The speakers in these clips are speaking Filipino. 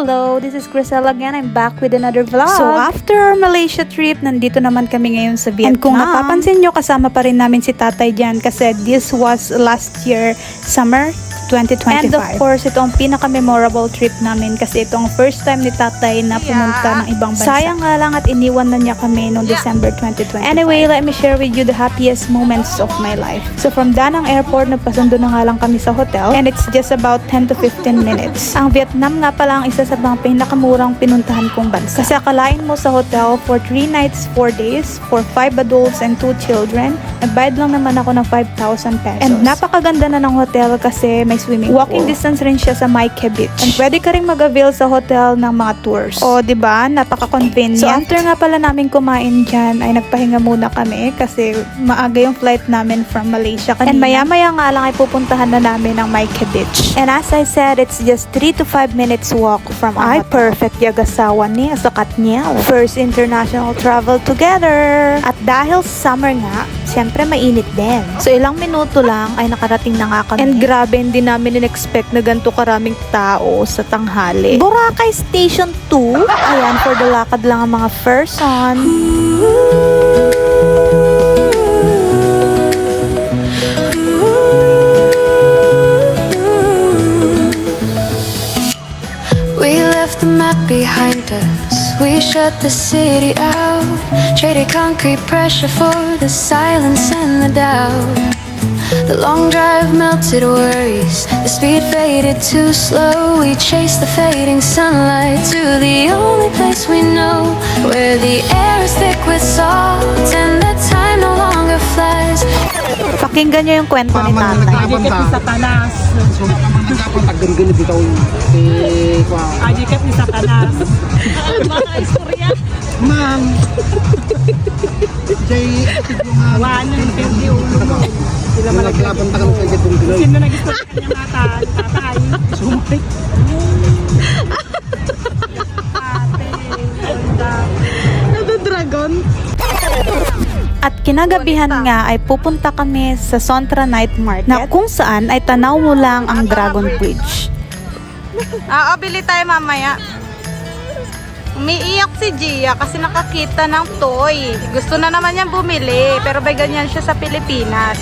Hello, this is Grisel again. I'm back with another vlog. So after our Malaysia trip, nandito naman kami ngayon sa Vietnam. And kung napapansin nyo, kasama pa rin namin si tatay dyan kasi this was last year, summer 2025. And of course, ito ang pinaka-memorable trip namin kasi ito ang first time ni tatay na pumunta ng ibang bansa. Sayang nga lang at iniwan na niya kami noong December 2025. Anyway, let me share with you the happiest moments of my life. So from Danang Airport, nagpasundo na nga lang kami sa hotel and it's just about 10 to 15 minutes. Ang Vietnam nga pala ang isa sa mga pinakamurang pinuntahan kong bansa. Kasi akalain mo sa hotel for 3 nights, 4 days, for 5 adults and 2 children, nagbayad lang naman ako ng 5,000 pesos. And napakaganda na ng hotel kasi may swimming pool. Walking distance rin siya sa Mai Khe Beach. And pwede ka rin mag-avail sa hotel ng mga tours. O, diba? Napaka-convenient. So, after nga pala namin kumain dyan, ay nagpahinga muna kami kasi maaga yung flight namin from Malaysia kanina. And maya-maya nga lang ay pupuntahan na namin ang Mai Khe Beach. And as I said, it's just 3 to 5 minutes walk from our hotel. Perfect yagasawa niya sa Katniel. First international travel together. At dahil summer nga, siyempre mainit din. So, ilang minuto lang ay nakarating na nga kami. And grabe, hindi namin in-expect na ganito karaming tao sa tanghali. Boracay Station 2. Ayan, for the lakad lang ang mga person. We left the map behind us. We shut the city out. Traded concrete pressure for the silence and the doubt. The long drive melted worries. The speed faded too slow. We chased the fading sunlight to the only place we know, where the air is thick with salt and the time no longer flies. Pakinggan nyo yung kwento ni tatay. Ajikat ni Satanas. Tagdenggan bitaw si kwa. Ajikat ni Satanas. Mga istorya. Ma'am. Jay Wala nang pwede ulo mo. Sila malaglaban ta kan sa gatong Pinoy. Sino nag-istorya kanya mata? Tatay. Sumpik. Dragon. At kinagabihan nga ay pupunta kami sa Sontra Night Market na kung saan ay tanaw mo lang ang Dragon Bridge. Bili tayo mamaya. Umiiyak si Gia kasi nakakita ng toy. Gusto na naman niyang bumili pero may ganyan siya sa Pilipinas.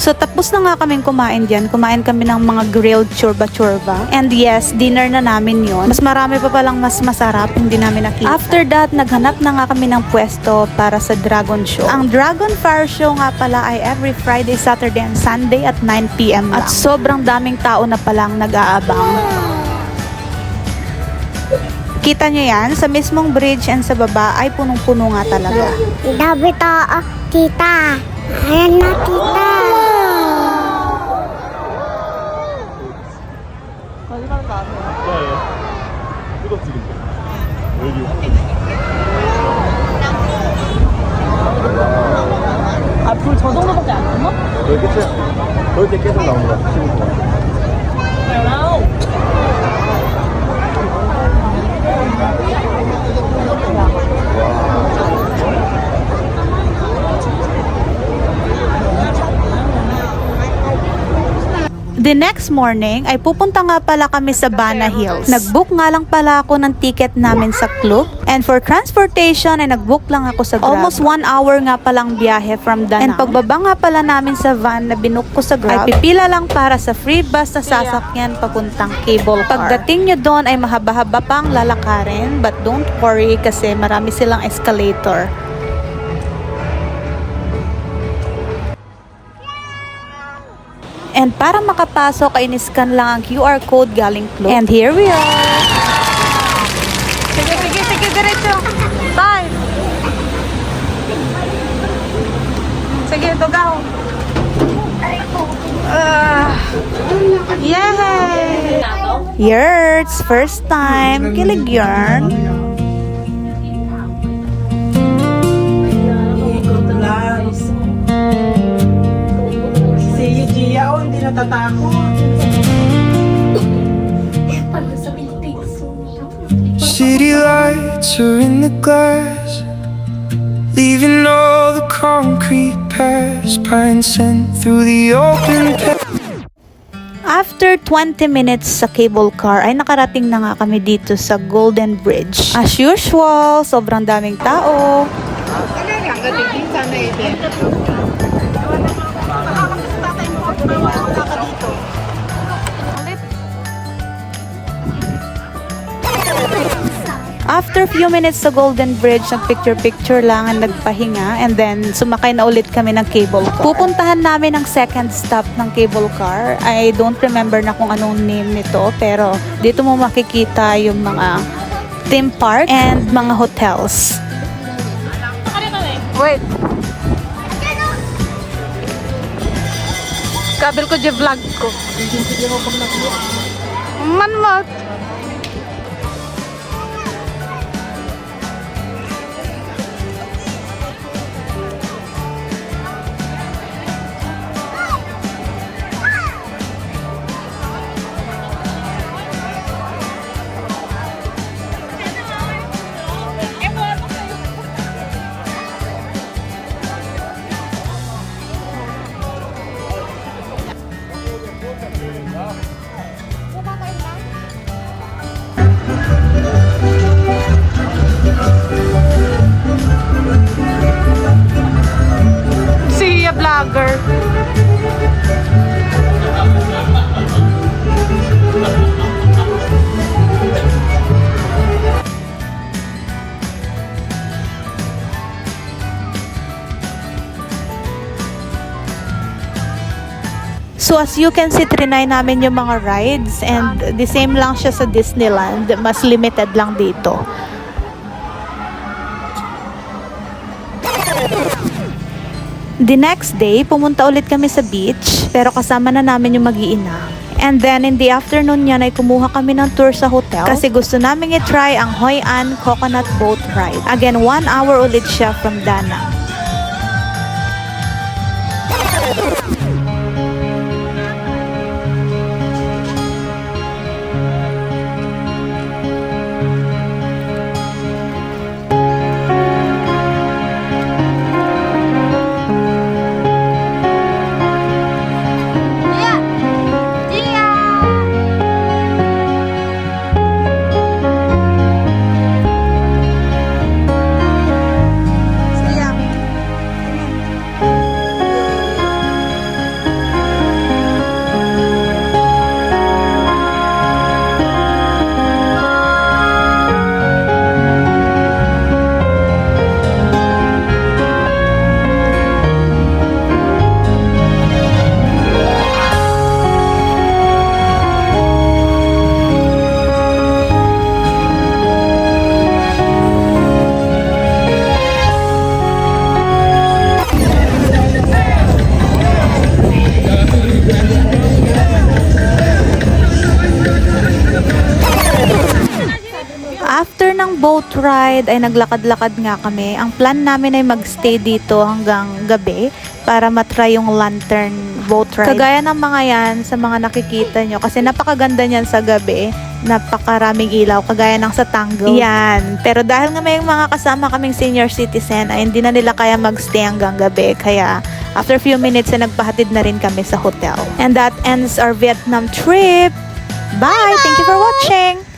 So tapos na nga kaming kumain dyan. Kumain kami ng mga grilled chorba-chorba. And yes, dinner na namin yon. Mas marami pa palang mas masarap hindi namin nakita. After that, naghanap na nga kami ng pwesto para sa Dragon Show. Ang Dragon Fire Show nga pala ay every Friday, Saturday, and Sunday at 9 PM lang. At sobrang daming tao na palang nag-aabang. Kita nyo yan, sa mismong bridge and sa baba ay punong-puno nga talaga. Dabi to, kita. Ayan na, kita. 앞으로 저 정도밖에 안 남아? 네, 그치. 그럴 때 계속 나옵니다. 15분. The next morning ay pupunta nga pala kami sa Bana Hills. Nag-book nga lang pala ako ng ticket namin sa Klook. And for transportation ay nag-book lang ako sa Grab. Almost 1 hour nga palang biyahe from Danang. And pagbaba nga pala namin sa van na binook ko sa Grab, ay pipila lang para sa free bus na sasakyan papuntang cable car. Pagdating nyo doon ay mahaba-haba pang lalakarin, but don't worry kasi marami silang escalator. And para makapasok ay niscan lang ang QR code galing Klook. And here we are! Sige, diretso. Bye. Sige, tugaw. Yay! Yerts! First time! Kilig yarn! Si Gia, hindi natatakot. City lights are in the glass, leaving all the concrete past, pine scent through the open After 20 minutes sa cable car ay nakarating na nga kami dito sa Golden Bridge. As usual, sobrang daming tao. After few minutes sa Golden Bridge, nagpicture-picture lang ang nagpahinga and then sumakay na ulit kami ng cable car. Pupuntahan namin ang second stop ng cable car. I don't remember na kung anong name nito pero dito mo makikita yung mga theme park and mga hotels. Wait. Kabil ko dyan vlog ko. Manmat. Siya vlogger. So as you can see, trinay namin yung mga rides and the same lang siya sa Disneyland, mas limited lang dito. The next day, pumunta ulit kami sa beach pero kasama na namin yung mag-iina. And then in the afternoon niyan ay kumuha kami ng tour sa hotel kasi gusto namin i-try ang Hoi An Coconut Boat Ride. Again, 1 hour ulit siya from Da Nang. After ng boat ride ay naglakad-lakad nga kami. Ang plan namin ay magstay dito hanggang gabi para matry yung lantern boat ride. Kagaya ng mga yan sa mga nakikita nyo kasi napakaganda niyan sa gabi. Napakaraming ilaw kagaya ng sa Tangled. Yan. Pero dahil nga may mga kasama kaming senior citizen ay hindi na nila kaya magstay hanggang gabi. Kaya after few minutes ay nagpahatid na rin kami sa hotel. And that ends our Vietnam trip. Bye! Thank you for watching!